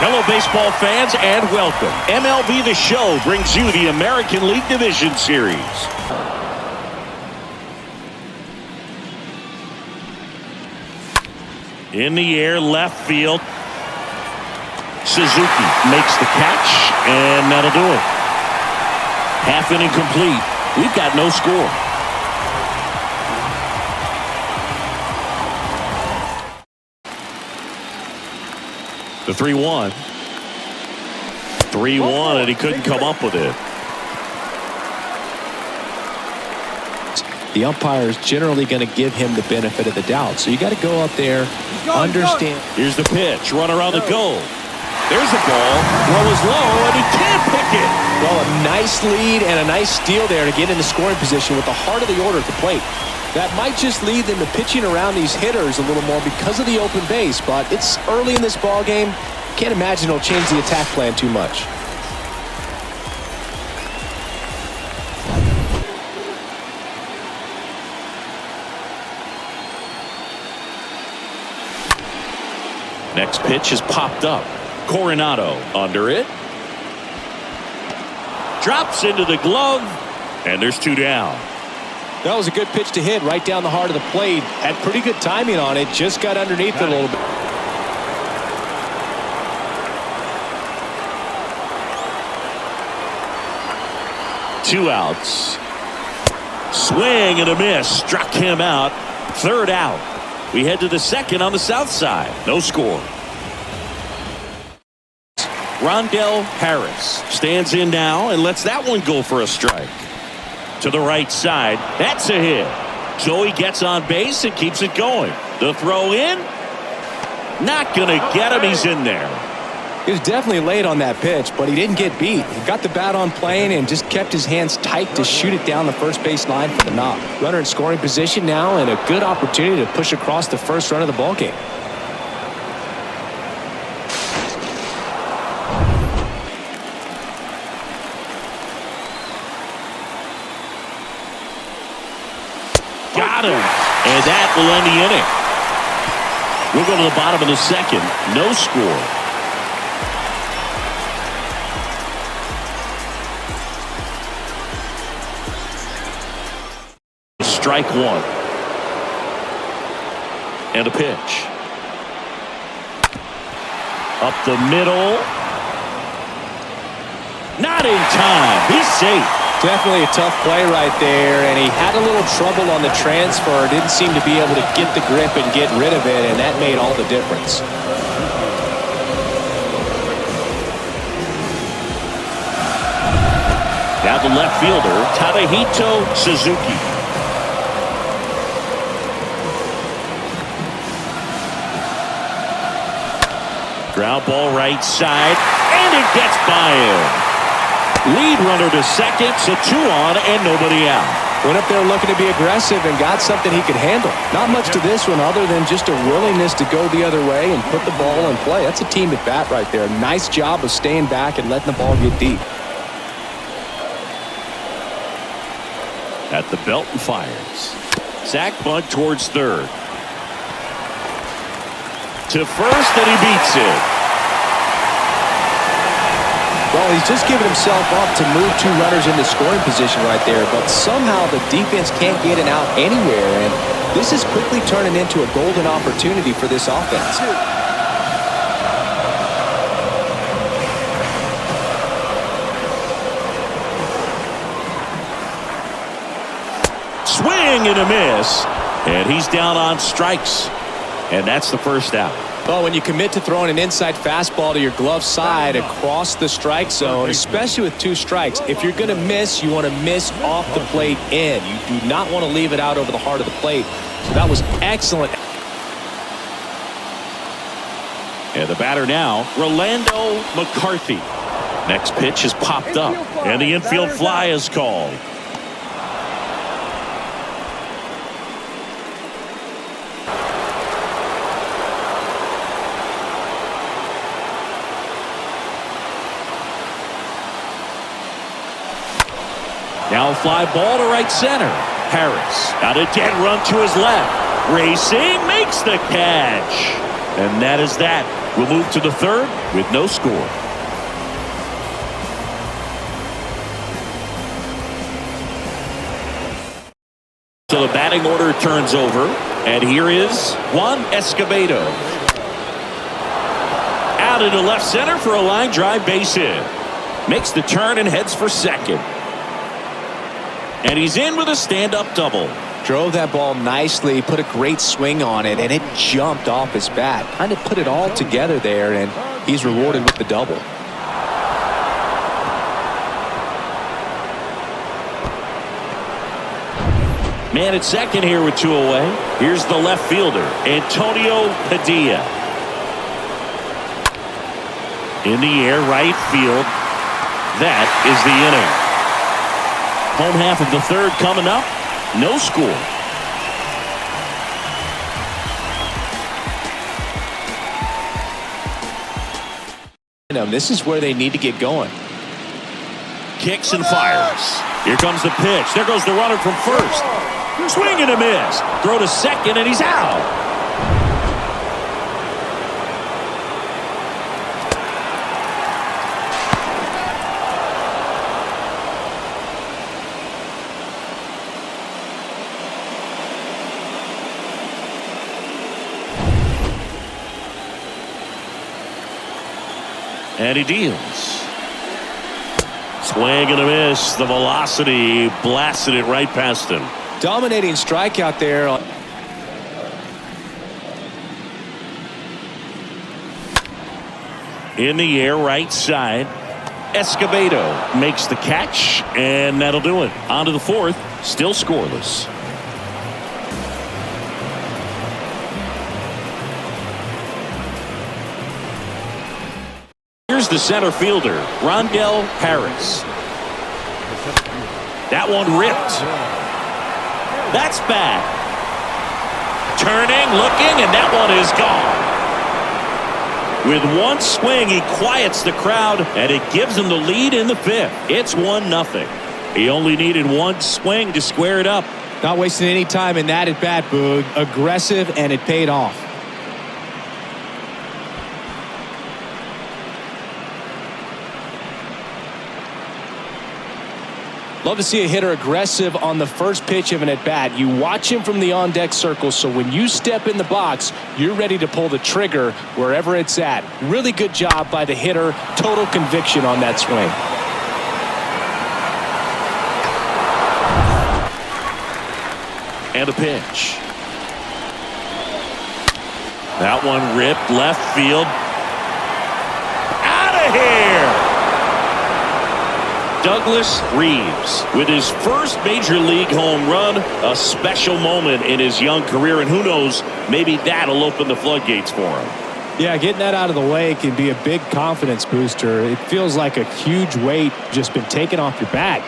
Hello, baseball fans, and welcome. MLB The Show brings you the American League Division Series. In the air, left field. Suzuki makes the catch, and that'll do it. Half inning complete. We've got no score. The 3-1. 3-1, and he couldn't come up with it. The umpire is generally going to give him the benefit of the doubt. So you got to go up there, understand. Here's the pitch. Runner on the goal. There's the ball. Throw is low, and he can't pick it. Well, a nice lead and a nice steal there to get into scoring position with the heart of the order at the plate. That might just lead them to pitching around these hitters a little more because of the open base, but it's early in this ball game. Can't imagine it'll change the attack plan too much. Next pitch is popped up. Coronado under it. Drops into the glove, and there's two down. That was a good pitch to hit right down the heart of the plate. Had pretty good timing on it. Just got underneath it a little bit. Two outs. Swing and a miss. Struck him out. Third out. We head to the second on the south side. No score. Rondell Harris stands in now and lets that one go for a strike. To the right side. That's a hit. So he gets on base and keeps it going. The throw in. Not going to get him. He's in there. He was definitely late on that pitch, but he didn't get beat. He got the bat on plane and just kept his hands tight to shoot it down the first base line for the knock. Runner in scoring position now and a good opportunity to push across the first run of the ball game. Got him. And that will end the inning. We'll go to the bottom of the second. No score. Strike one. And a pitch. Up the middle. Not in time. He's safe. Definitely a tough play right there, and he had a little trouble on the transfer. Didn't seem to be able to get the grip and get rid of it, and that made all the difference. Now the left fielder, Tadahito Suzuki. Ground ball right side, and it gets by him. Lead runner to second, so 2 on and nobody out. Went up there looking to be aggressive and got something he could handle. Not much to this one other than just a willingness to go the other way and put the ball in play. That's a team at bat right there. Nice job of staying back and letting the ball get deep. At the belt and fires. Sack bunt towards third. To first, and he beats it. Well, he's just given himself up to move 2 runners into scoring position right there, but somehow the defense can't get it out anywhere, and this is quickly turning into a golden opportunity for this offense. Swing and a miss, and he's down on strikes, and that's the first out. Well, when you commit to throwing an inside fastball to your glove side across the strike zone, especially with 2 strikes, if you're going to miss, you want to miss off the plate in. You do not want to leave it out over the heart of the plate. So that was excellent. And the batter now, Rolando McCarthy. Next pitch is popped up, and the infield fly is called. Now a fly ball to right center. Harris got a dead run to his left. Racing, makes the catch. And that is that. We'll move to the third with no score. So the batting order turns over. And here is Juan Escobedo. Out into left center for a line drive base hit. Makes the turn and heads for second. And he's in with a stand-up double. Drove that ball nicely, put a great swing on it, and it jumped off his bat. Kind of put it all together there, and he's rewarded with the double. Man at second here with 2 away. Here's the left fielder, Antonio Padilla. In the air, right field. That is the inning. Home half of the third coming up. No score. This is where they need to get going. Kicks and fires. Here comes the pitch. There goes the runner from first. Swing and a miss. Throw to second and he's out. And he deals. Swing and a miss. The velocity blasted it right past him. Dominating strikeout there. In the air, right side. Escobedo makes the catch, and that'll do it. On to the fourth, still scoreless. Here's the center fielder, Rondell Harris. That one ripped. That's bad. Turning, looking, and that one is gone. With one swing, he quiets the crowd, and it gives him the lead in the fifth. It's 1-0. He only needed one swing to square it up. Not wasting any time in that at bat, Boog. Aggressive, and it paid off. Love to see a hitter aggressive on the first pitch of an at-bat. You watch him from the on-deck circle, so when you step in the box, you're ready to pull the trigger wherever it's at. Really good job by the hitter. Total conviction on that swing. And a pitch. That one ripped left field. Out of here! Douglas Reeves with his first major league home run, a special moment in his young career, and who knows, maybe that'll open the floodgates for him. Yeah, getting that out of the way can be a big confidence booster. It feels like a huge weight just been taken off your back.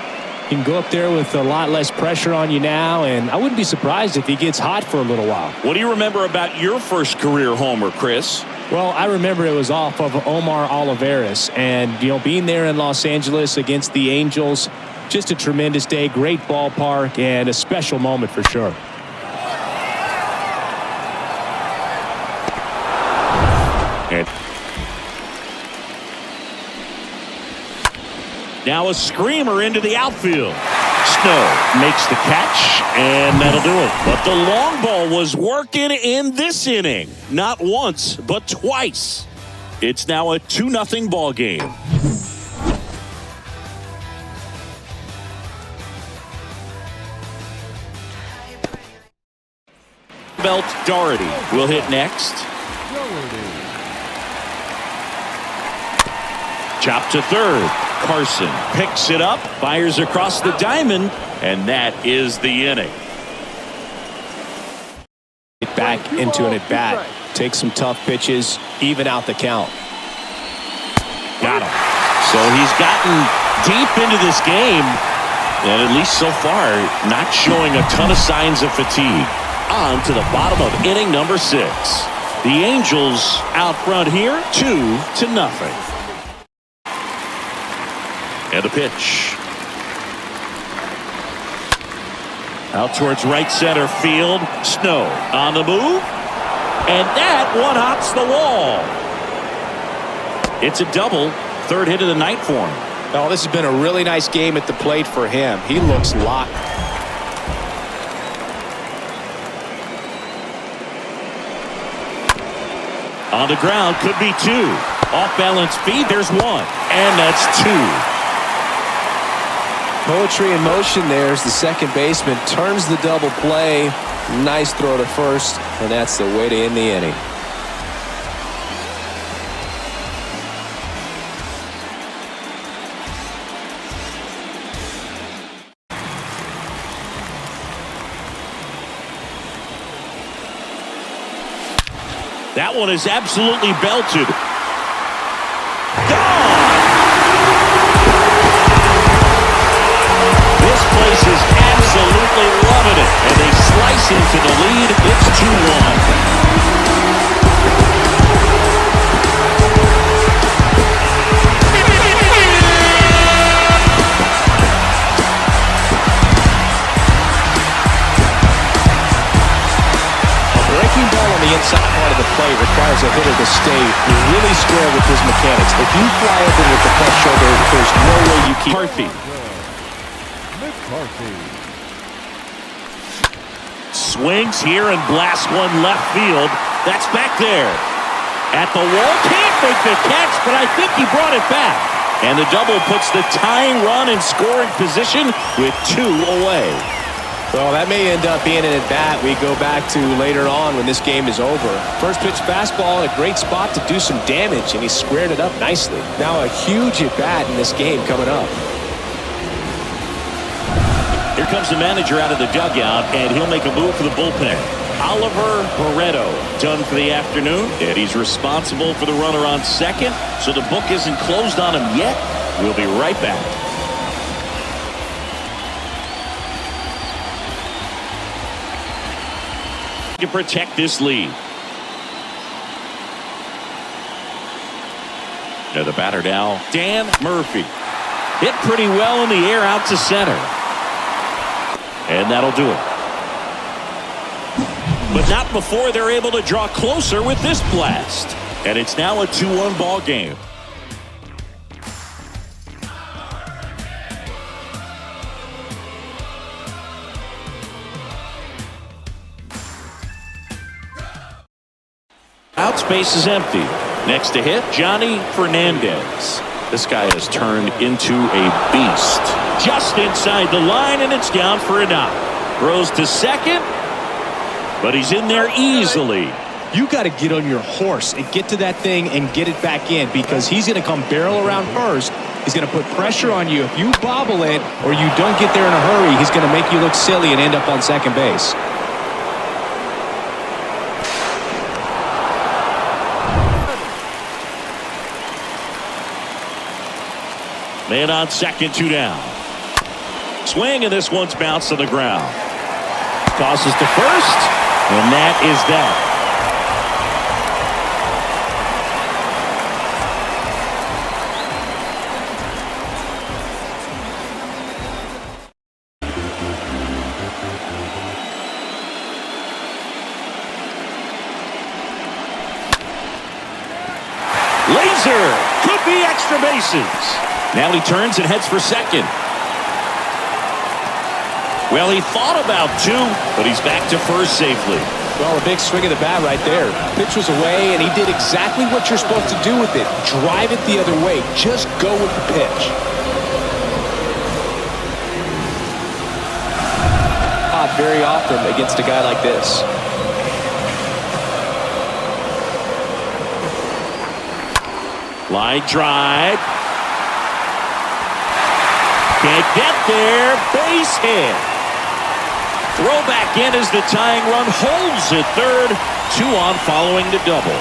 You can go up there with a lot less pressure on you now, and I wouldn't be surprised if he gets hot for a little while. What do you remember about your first career homer, Chris? Well, I remember it was off of Omar Olivares, and being there in Los Angeles against the Angels, just a tremendous day, great ballpark, and a special moment for sure. And now a screamer into the outfield. Snow makes the catch, and that'll do it. But the long ball was working in this inning. Not once, but twice. It's now a 2-0 ball game. Belt Doherty will hit next. Chop to third. Carson picks it up, fires across the diamond, and that is the inning. Back into an at-bat. Take some tough pitches, even out the count. Got him. So he's gotten deep into this game, and at least so far, not showing a ton of signs of fatigue. On to the bottom of inning number 6. The Angels out front here, 2-0. And a pitch. Out towards right center field. Snow on the move. And that one hops the wall. It's a double. Third hit of the night for him. Oh, this has been a really nice game at the plate for him. He looks locked. On the ground, could be two. Off-balance speed, there's one. And that's two. Poetry in motion there as the second baseman turns the double play. Nice throw to first, and that's the way to end the inning. That one is absolutely belted. This place is absolutely loving it, and they slice into the lead. It's 2-1. Breaking ball on the inside part of the plate requires a hitter to stay really square with his mechanics. If you fly open with the left shoulder, there's no way you keep. McCarthy swings here and blasts one left field. That's back there. At the wall, can't make the catch, but I think he brought it back. And the double puts the tying run in scoring position with 2 away. Well, that may end up being an at-bat we go back to later on when this game is over. First pitch fastball in a great spot to do some damage, and he squared it up nicely. Now a huge at-bat in this game coming up. Here comes the manager out of the dugout, and he'll make a move for the bullpen. Oliver Barreto done for the afternoon, and he's responsible for the runner on second, so the book isn't closed on him yet. We'll be right back. To protect this lead. Now the batter now, Dan Murphy. Hit pretty well in the air out to center. And that'll do it. But not before they're able to draw closer with this blast. And it's now a 2-1 ball game. Out space is empty. Next to hit, Johnny Fernandez. This guy has turned into a beast. Just inside the line, and it's down for a knock. Throws to second, but he's in there easily. You got to get on your horse and get to that thing and get it back in, because he's going to come barrel around first. He's going to put pressure on you. If you bobble it or you don't get there in a hurry, he's going to make you look silly and end up on second base. Man on second, 2 down. Swing, and this one's bounced to the ground. Tosses to first, and that is that. Laser could be extra bases. Now he turns and heads for second. Well, he thought about 2, but he's back to first safely. Well, a big swing of the bat right there. Pitch was away, and he did exactly what you're supposed to do with it. Drive it the other way. Just go with the pitch. Not very often against a guy like this. Line drive. Can't get there. Base hit. Throw back in as the tying run holds at third. 2 on following the double.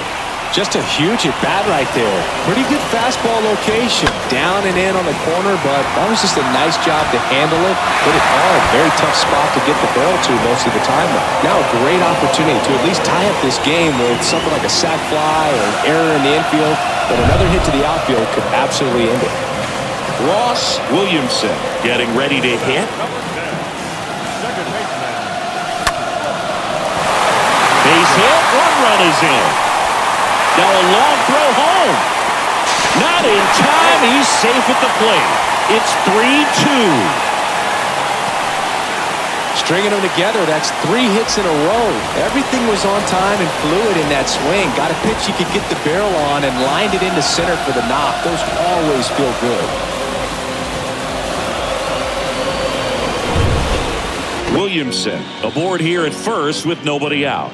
Just a huge at bat right there. Pretty good fastball location. Down and in on the corner, but that was just a nice job to handle it. Hit it hard. Very tough spot to get the barrel to most of the time. Now a great opportunity to at least tie up this game with something like a sac fly or an error in the infield. But another hit to the outfield could absolutely end it. Ross Williamson getting ready to hit. Base hit. 1 run is in. Now a long throw home. Not in time. He's safe at the plate. It's 3-2. Stringing them together, that's 3 hits in a row. Everything was on time and fluid in that swing. Got a pitch you could get the barrel on and lined it into center for the knock. Those always feel good. Williamson aboard here at first with nobody out.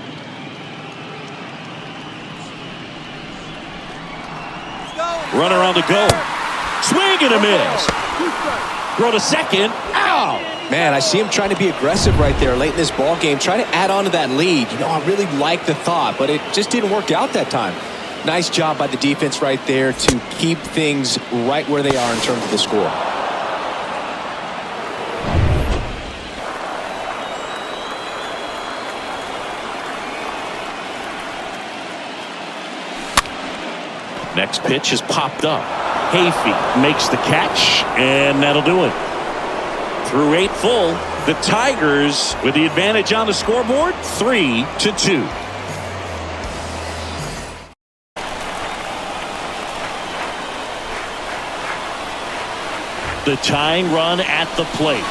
Runner on the go. Swing and a miss. Throw to second. Out. Man, I see him trying to be aggressive right there late in this ball game, trying to add on to that lead. You know, I really like the thought, but it just didn't work out that time. Nice job by the defense right there to keep things right where they are in terms of the score. Next pitch is popped up. Hayfie makes the catch, and that'll do it. Through 8 full, the Tigers with the advantage on the scoreboard, 3-2. The tying run at the plate.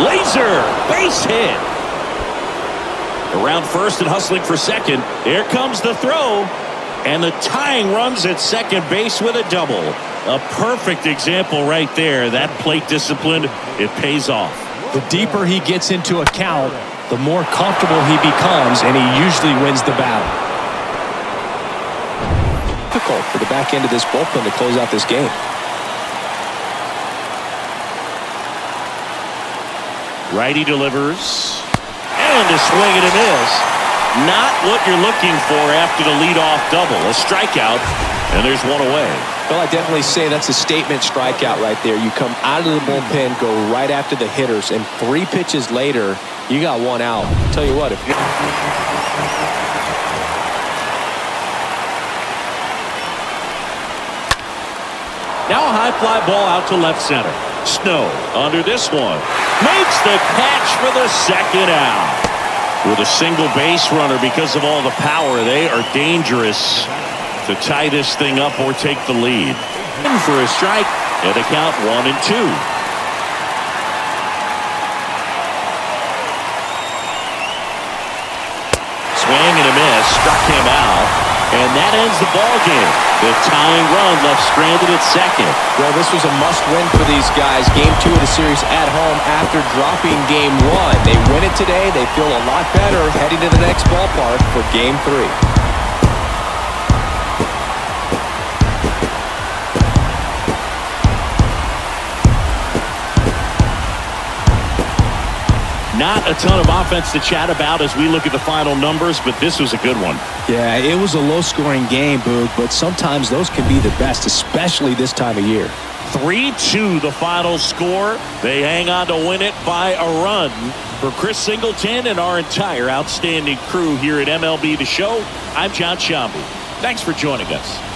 Laser, base hit. Around first and hustling for second. Here comes the throw. And the tying runs at second base with a double. A perfect example right there. That plate discipline, it pays off. The deeper he gets into a count, the more comfortable he becomes, and he usually wins the battle. Difficult for the back end of this bullpen to close out this game. Righty delivers. And a swing and a miss. Not what you're looking for after the leadoff double. A strikeout, and there's one away. Well, I definitely say that's a statement strikeout right there. You come out of the bullpen, go right after the hitters, and 3 pitches later, you got 1 out. I'll tell you what, if you... Now a high fly ball out to left center. Snow under this one. Makes the catch for the second out. With a single base runner, because of all the power, they are dangerous to tie this thing up or take the lead. In for a strike, and a count 1-2. Swing and a miss, struck him out, and that ends the ball game. The tying run left stranded at second. Well, this was a must-win for these guys. Game 2 of the series at home after dropping Game 1. They win it today. They feel a lot better heading to the next ballpark for Game 3. Not a ton of offense to chat about as we look at the final numbers, but this was a good one. Yeah, it was a low-scoring game, Boog, but sometimes those can be the best, especially this time of year. 3-2 the final score. They hang on to win it by a run. For Chris Singleton and our entire outstanding crew here at MLB The Show, I'm John Shambi. Thanks for joining us.